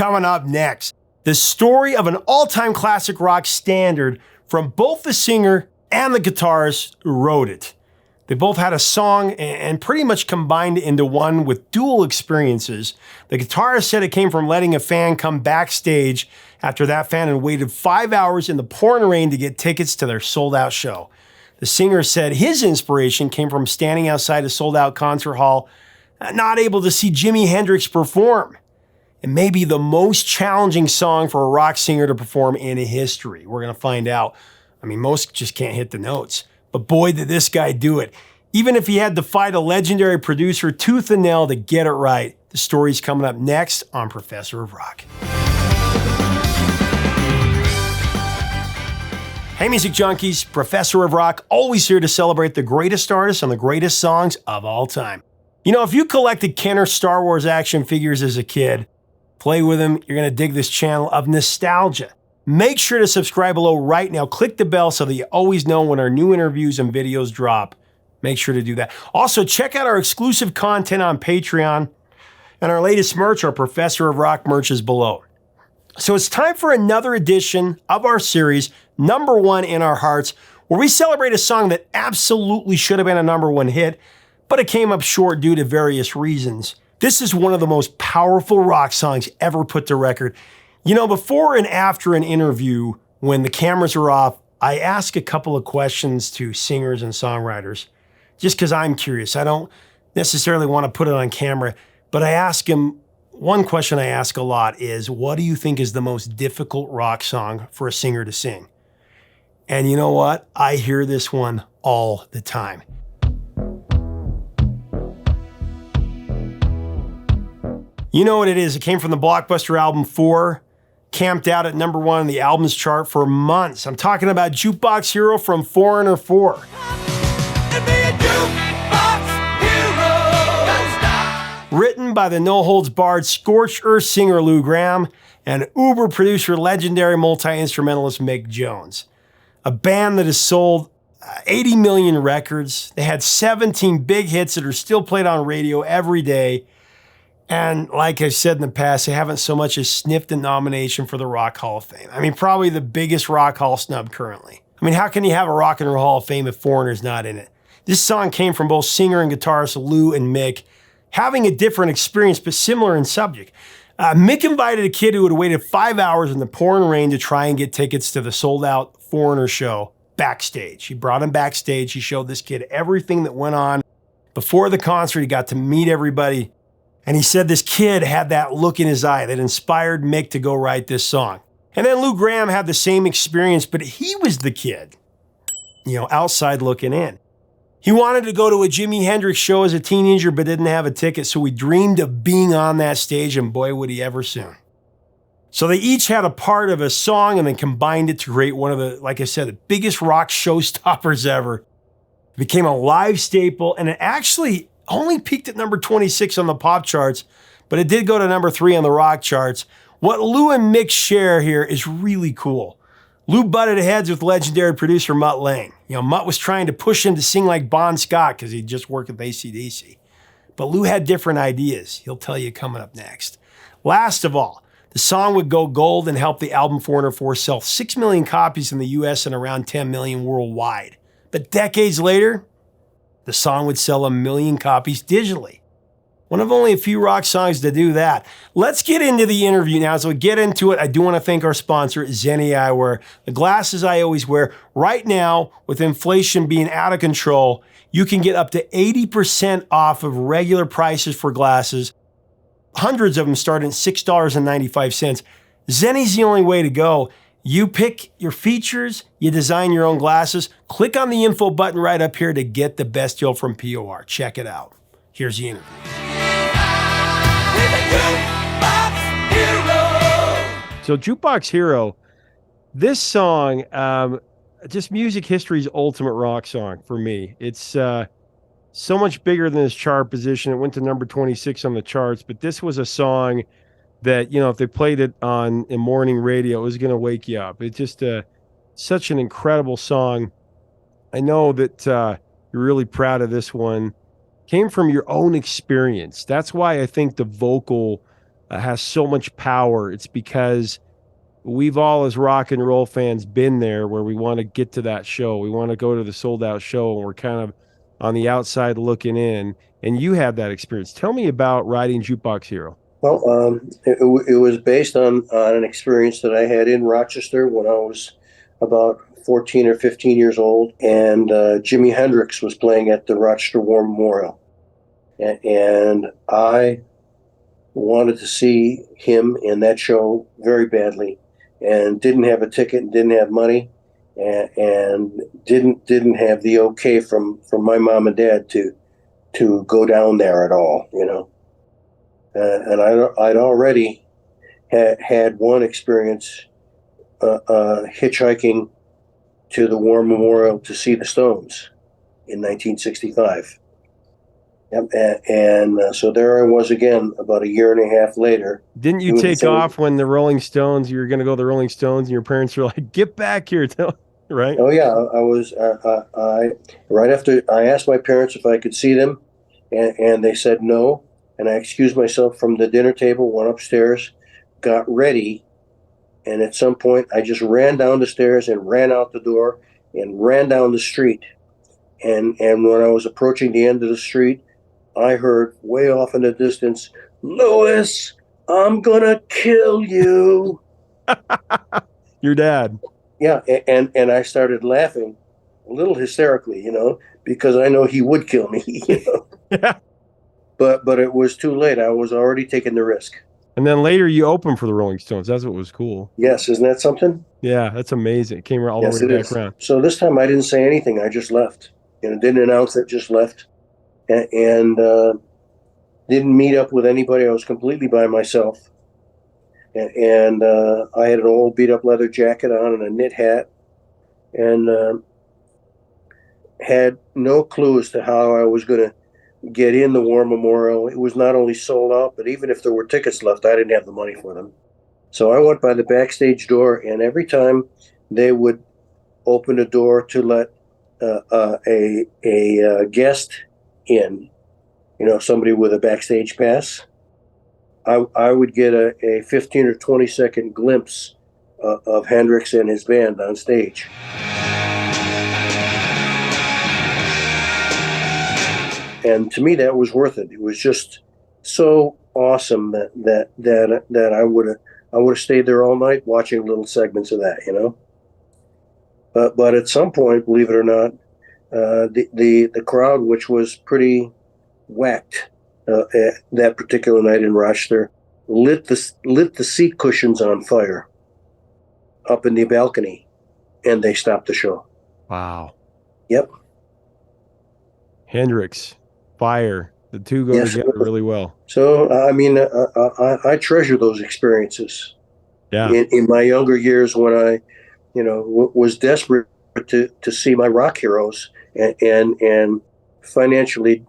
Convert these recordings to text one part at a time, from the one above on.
coming up next. The story of an all-time classic rock standard from both the singer and the guitarist who wrote it. They both had a song and pretty much combined it into one with dual experiences. The guitarist said it came from letting a fan come backstage after that fan had waited 5 hours in the pouring rain to get tickets to their sold-out show. The singer said his inspiration came from standing outside a sold-out concert hall, not able to see Jimi Hendrix perform. It may be the most challenging song for a rock singer to perform in history. We're going to find out. I mean, most just can't hit the notes. But boy, did this guy do it. Even if he had to fight a legendary producer tooth and nail to get it right. The story's coming up next on Professor of Rock. Hey, music junkies. Professor of Rock, always here to celebrate the greatest artists and the greatest songs of all time. You know, if you collected Kenner Star Wars action figures as a kid, play with them, you're going to dig this channel of nostalgia. Make sure to subscribe below right now. Click the bell so that you always know when our new interviews and videos drop. Make sure to do that. Also, check out our exclusive content on Patreon and our latest merch. Our Professor of Rock merch is below. So it's time for another edition of our series, Number One in Our Hearts, where we celebrate a song that absolutely should have been a #1 hit, but it came up short due to various reasons. This is one of the most powerful rock songs ever put to record. You know, before and after an interview, when the cameras are off, I ask a couple of questions to singers and songwriters, just because I'm curious. I don't necessarily want to put it on camera, but I ask them, one question I ask a lot is, what do you think is the most difficult rock song for a singer to sing? And you know what? I hear this one all the time. You know what it is. It came from the blockbuster album 4, camped out at #1 on the albums chart for months. I'm talking about JukeBox Hero from Foreigner 4. Written by the no-holds-barred scorched earth singer Lou Gramm and Uber producer legendary multi-instrumentalist Mick Jones. A band that has sold 80 million records. They had 17 big hits that are still played on radio every day. And like I've said in the past, they haven't so much as sniffed a nomination for the Rock Hall of Fame. I mean, probably the biggest Rock Hall snub currently. I mean, how can you have a Rock and Roll Hall of Fame if Foreigner's not in it? This song came from both singer and guitarist Lou and Mick, having a different experience but similar in subject. Mick invited a kid who had waited 5 hours in the pouring rain to try and get tickets to the sold-out Foreigner show backstage. He brought him backstage. He showed this kid everything that went on. Before the concert, he got to meet everybody. And he said this kid had that look in his eye that inspired Mick to go write this song. And then Lou Gramm had the same experience, but he was the kid, you know, outside looking in. He wanted to go to a Jimi Hendrix show as a teenager, but didn't have a ticket, so he dreamed of being on that stage, and boy, would he ever soon. So they each had a part of a song and then combined it to create one of the, like I said, the biggest rock showstoppers ever. It became a live staple, and it actually only peaked at number 26 on the pop charts, but it did go to number 3 on the rock charts. What Lou and Mick share here is really cool. Lou butted heads with legendary producer Mutt Lange. You know, Mutt was trying to push him to sing like Bon Scott because he'd just worked with AC/DC. But Lou had different ideas. He'll tell you coming up next. Last of all, the song would go gold and help the album Foreigner 4 sell 6 million copies in the US and around 10 million worldwide. But decades later, the song would sell 1 million copies digitally. One of only a few rock songs to do that. Let's get into the interview now. As we get into it, I do want to thank our sponsor, Zenni Eyewear. The glasses I always wear. Right now, with inflation being out of control, you can get up to 80% off of regular prices for glasses. Hundreds of them start at $6.95. Zenni's the only way to go. You pick your features, you design your own glasses. Click on the info button right up here to get the best deal from POR. Check it out. Here's the interview. So JukeBox Hero, this song, just music history's ultimate rock song for me. It's so much bigger than its chart position. It went to number 26 on the charts, but this was a song that, you know, if they played it on a morning radio, it was going to wake you up. It's just such an incredible song. I know that you're really proud of this one. Came from your own experience. That's why I think the vocal has so much power. It's because we've all, as rock and roll fans, been there where we want to get to that show. We want to go to the sold out show, and we're kind of on the outside looking in. And you have that experience. Tell me about writing JukeBox Hero. Well, it was based on an experience that I had in Rochester when I was about 14 or 15 years old, and Jimi Hendrix was playing at the Rochester War Memorial. And I wanted to see him in that show very badly, and didn't have a ticket and didn't have money, and didn't have the okay from my mom and dad to go down there at all, you know. And I'd already had one experience hitchhiking to the War Memorial to see the Stones in 1965. And so there I was again about a year and a half later. Didn't you take off when the Rolling Stones, you were going to go to the Rolling Stones, and your parents were like, get back here, right? Oh, yeah. I was, right after I asked my parents if I could see them, and they said no. And I excused myself from the dinner table, went upstairs, got ready, and at some point I just ran down the stairs and ran out the door and ran down the street. And when I was approaching the end of the street, I heard way off in the distance, "Louis, I'm gonna kill you." Your dad. Yeah, and I started laughing, a little hysterically, you know, because I know he would kill me. You know? Yeah. But it was too late. I was already taking the risk. And then later you opened for the Rolling Stones. That's what was cool. Yes, isn't that something? Yeah, that's amazing. It came all the way back around. So this time I didn't say anything. I just left. You know, didn't announce it, just left. And didn't meet up with anybody. I was completely by myself. And I had an old beat-up leather jacket on and a knit hat. And had no clue as to how I was going to get in the War Memorial. It was not only sold out, but even if there were tickets left, I didn't have the money for them. So I went by the backstage door, and every time they would open a door to let a guest in, you know, somebody with a backstage pass, I would get a 15 or 20 second glimpse of Hendrix and his band on stage. And to me, that was worth it. It was just so awesome that I would have stayed there all night watching little segments of that, you know. But at some point, believe it or not, the crowd, which was pretty whacked that particular night in Rochester, lit the seat cushions on fire up in the balcony, and they stopped the show. Wow. Yep. Hendrix. Fire. The two go together really well. So, I mean, I treasure those experiences. Yeah. In my younger years, when I, you know, was desperate to see my rock heroes, and financially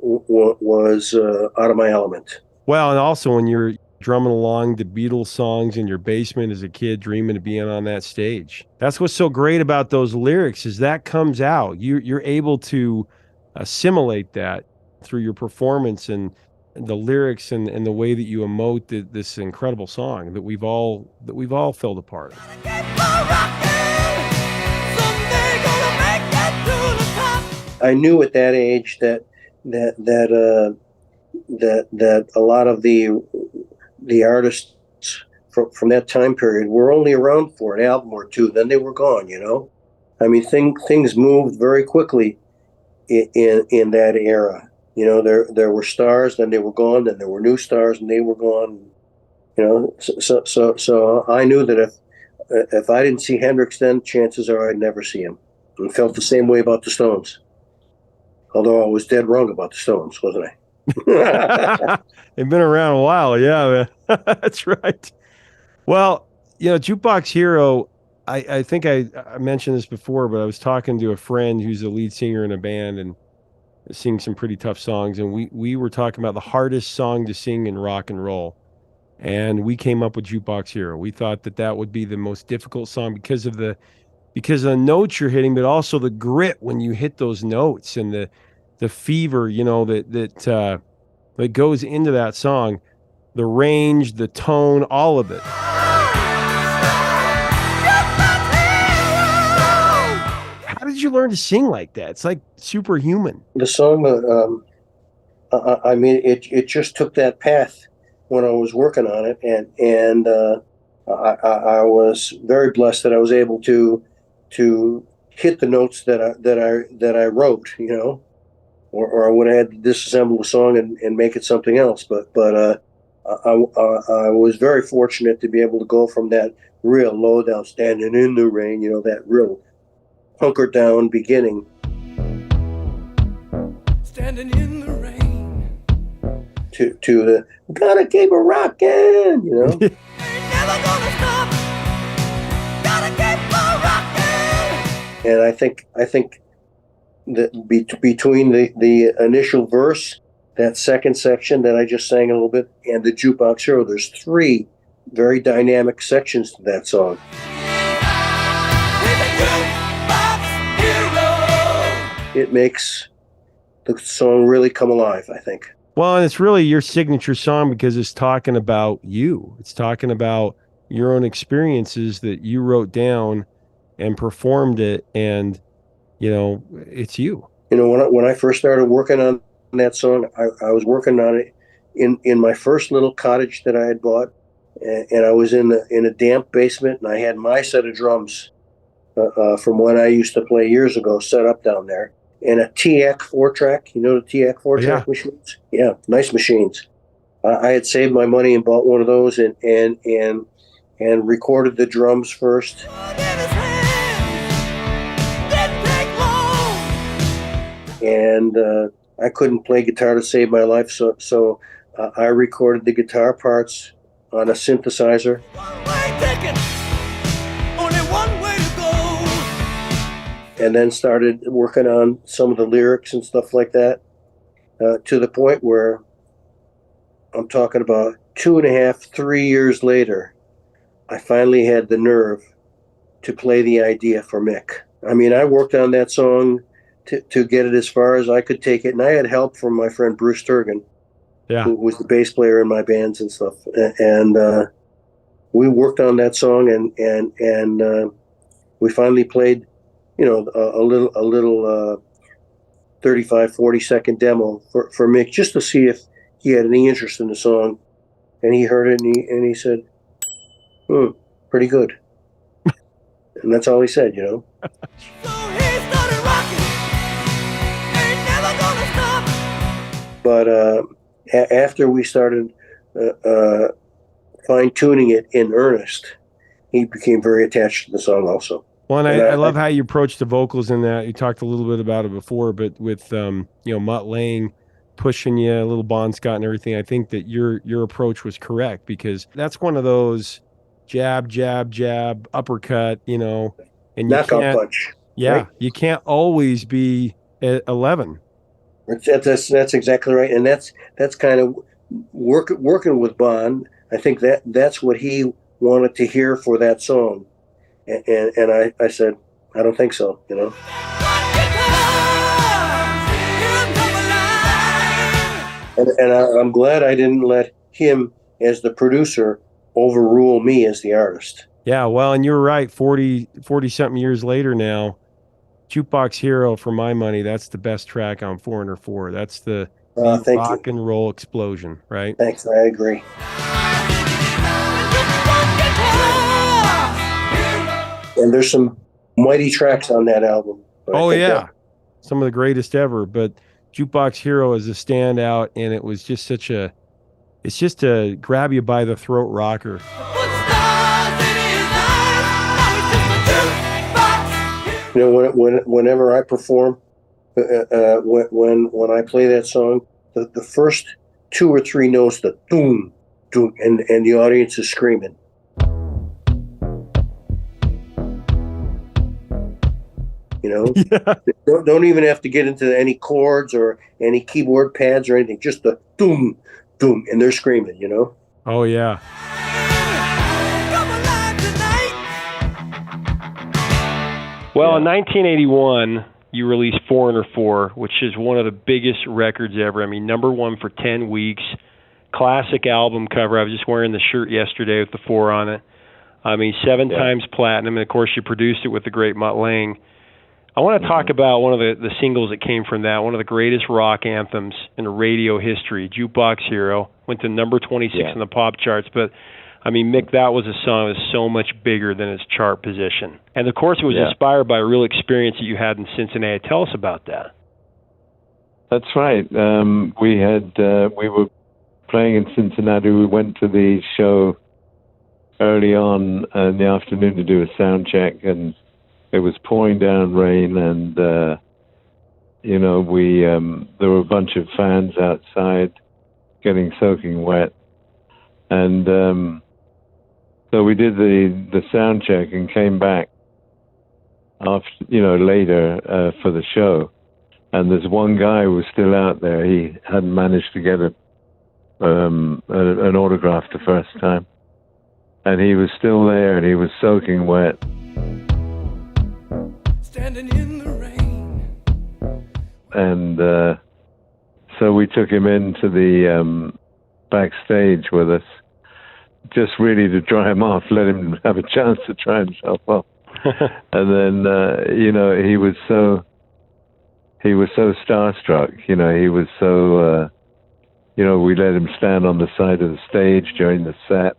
was out of my element. Well, and also when you're drumming along the Beatles songs in your basement as a kid, dreaming of being on that stage. That's what's so great about those lyrics, is that comes out. You're able to assimilate that through your performance and the lyrics and the way that you emote this incredible song that we've all felt a part of. I knew at that age that a lot of the artists from that time period were only around for an album or two, then they were gone, you know. I mean, things moved very quickly in that era. You know, there were stars, then they were gone, then there were new stars, and they were gone. You know, so I knew that if I didn't see Hendrix then, chances are I'd never see him. And felt the same way about the Stones. Although I was dead wrong about the Stones, wasn't I? They've been around a while, yeah, man. That's right. Well, you know, JukeBox Hero, I think I mentioned this before, but I was talking to a friend who's a lead singer in a band and sings some pretty tough songs, and we were talking about the hardest song to sing in rock and roll, and we came up with JukeBox Hero. We thought that would be the most difficult song because of the notes you're hitting, but also the grit when you hit those notes and the fever, you know, that goes into that song. the range, the tone, all of it. How did you learn to sing like that? It's like superhuman. The song, I mean, it just took that path when I was working on it, and I was very blessed that I was able to hit the notes that I wrote, you know, or I would have had to disassemble a song and make it something else. But I was very fortunate to be able to go from that real low down, standing in the rain, you know, that real hunkered down beginning. Standing in the rain. To the gotta keep it rocking, you know. Ain't never gonna stop. Gotta keep it rocking. And I think that between the initial verse, that second section that I just sang a little bit, and the JukeBox Hero, there's 3 very dynamic sections to that song. It makes the song really come alive, I think. Well, and it's really your signature song because it's talking about you. It's talking about your own experiences that you wrote down and performed it, and you know, it's you. You know, when I first started working on that song, I was working on it in my first little cottage that I had bought, and I was in a damp basement, and I had my set of drums from when I used to play years ago set up down there, and a TX 4-track. You know the TX 4-track machines? Yeah, nice machines. I had saved my money and bought one of those and recorded the drums first. And I couldn't play guitar to save my life, so I recorded the guitar parts on a synthesizer. And then started working on some of the lyrics and stuff like that, to the point where I'm talking about 2.5, 3 years later, I finally had the nerve to play the idea for Mick. I mean, I worked on that song to get it as far as I could take it, and I had help from my friend Bruce Turgan, who was the bass player in my bands and stuff. And we worked on that song, and we finally played, you know, a little 35, 40-second demo for Mick, just to see if he had any interest in the song. And he heard it, and he said, pretty good. And that's all he said, you know. So he started rocking, ain't never gonna stop. But after we started fine-tuning it in earnest, he became very attached to the song also. Well, and I love how you approach the vocals in that. You talked a little bit about it before, but with you know, Mutt Lange pushing you, a little Bon Scott and everything, I think that your approach was correct, because that's one of those jab, jab, jab, uppercut, you know, and you knockout punch. Yeah, right? You can't always be at 11. That's exactly right, and that's kind of working with Bon. I think that's what he wanted to hear for that song. And I said, I don't think so, you know. And I'm glad I didn't let him, as the producer, overrule me as the artist. Yeah, well, and you're right. 40-something years later now, JukeBox Hero, for my money, that's the best track on Foreigner 4. That's the rock and roll explosion, right? Thanks, I agree. And there's some mighty tracks on that album. Oh, yeah. Some of the greatest ever. But JukeBox Hero is a standout, and it was just it's just a grab you by the throat rocker. You know, whenever I perform, when I play that song, the first 2 or 3 notes, the doom, doom, and the audience is screaming. You know, don't even have to get into any chords or any keyboard pads or anything. Just the doom, doom, and they're screaming. You know. Oh yeah. Well, in 1981, you released Foreigner 4, which is one of the biggest records ever. I mean, #1 for 10 weeks. classic album cover. I was just wearing the shirt yesterday with the 4 on it. I mean, 7 times platinum, and of course you produced it with the great Mutt Lange. I want to talk about one of the singles that came from that, one of the greatest rock anthems in radio history, JukeBox Hero. Went to number 26 in the pop charts, but I mean, Mick, that was a song that was so much bigger than its chart position. And of course it was inspired by a real experience that you had in Cincinnati. Tell us about that. That's right. We were playing in Cincinnati. We went to the show early on in the afternoon to do a sound check, and it was pouring down rain, and there were a bunch of fans outside getting soaking wet, and so we did the sound check and came back after, later for the show, and there's one guy who was still out there. He hadn't managed to get an autograph the first time, and he was still there, and he was soaking wet. Standing in the rain. And so we took him into the backstage with us, just really to dry him off, let him have a chance to dry himself off. And then, he was so starstruck. He was so, we let him stand on the side of the stage during the set.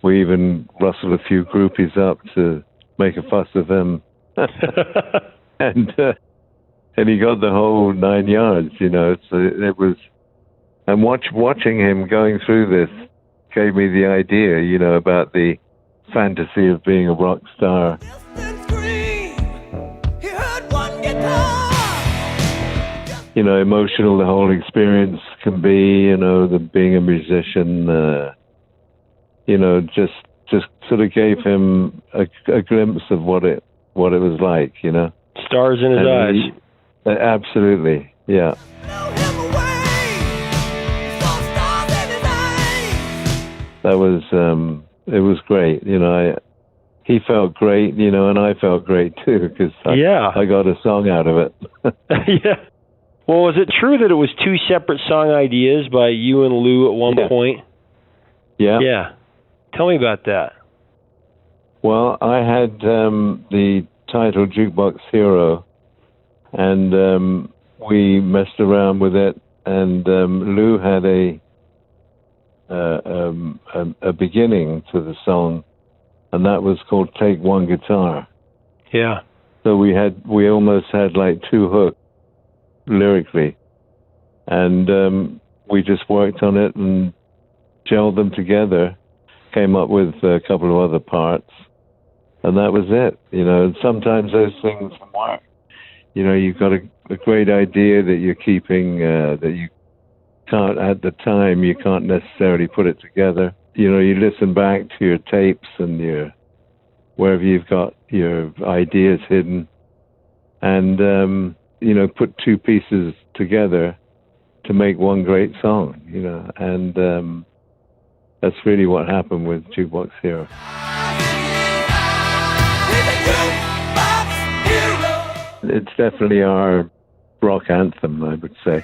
We even rustled a few groupies up to make a fuss of him. and he got the whole 9 yards, So it was, and watching him going through this gave me the idea, about the fantasy of being a rock star. Emotional the whole experience can be, the being a musician, just sort of gave him a glimpse of what it was like, Stars in his eyes. Absolutely, yeah. That was, it was great, he felt great, and I felt great too, because I got a song out of it. Yeah. Well, was it true that it was 2 separate song ideas by you and Lou at one point? Yeah. Yeah. Tell me about that. Well, I had the title JukeBox Hero, and we messed around with it, and Lou had a beginning to the song, and that was called Take One Guitar. Yeah. So we almost had like 2 hooks lyrically, and we just worked on it and gelled them together, came up with a couple of other parts, and that was it. And sometimes those things work. You've got a great idea that you're keeping, that you can't, at the time, you can't necessarily put it together. You listen back to your tapes and wherever you've got your ideas hidden, and put 2 pieces together to make one great song, and that's really what happened with JukeBox Hero. It's definitely our rock anthem, I would say.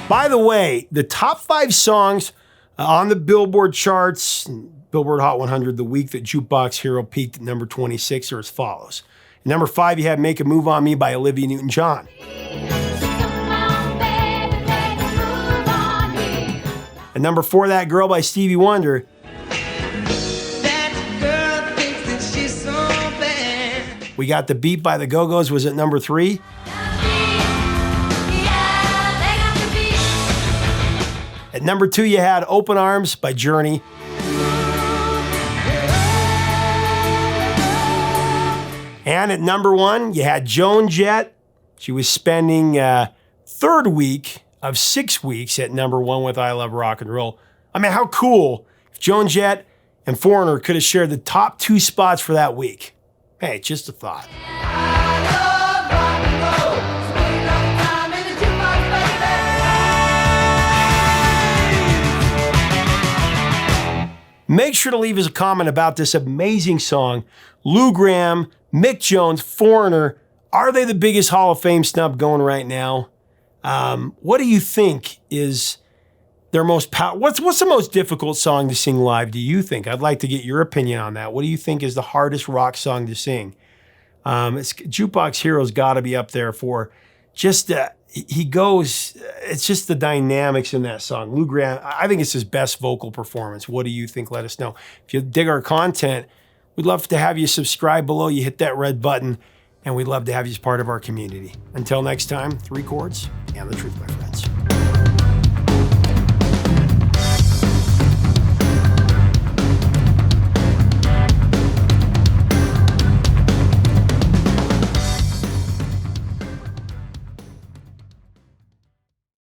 By the way, the top 5 songs on the Billboard charts, Billboard Hot 100, the week that JukeBox Hero peaked at number 26, are as follows. At number 5, you had Make a Move on Me by Olivia Newton-John. At number 4, That Girl by Stevie Wonder. We Got the Beat by the Go-Go's was at number 3. At number 2, you had Open Arms by Journey. And at number 1, you had Joan Jett. She was spending 3rd week of 6 weeks at number 1 with I Love Rock and Roll. I mean, how cool if Joan Jett and Foreigner could have shared the top 2 spots for that week. Hey, just a thought. Make sure to leave us a comment about this amazing song. Lou Gramm, Mick Jones, Foreigner, Are they the biggest Hall of Fame snub going right now? What do you think is their most what's the most difficult song to sing live, do you think? I'd like to get your opinion on that. What do you think is the hardest rock song to sing? JukeBox Hero's got to be up there for just he goes. It's just the dynamics in that song. Lou Gramm, I think it's his best vocal performance. What do you think? Let us know. If you dig our content, we'd love to have you subscribe below. You hit that red button, and we'd love to have you as part of our community. Until next time, 3 chords and the truth, my friend.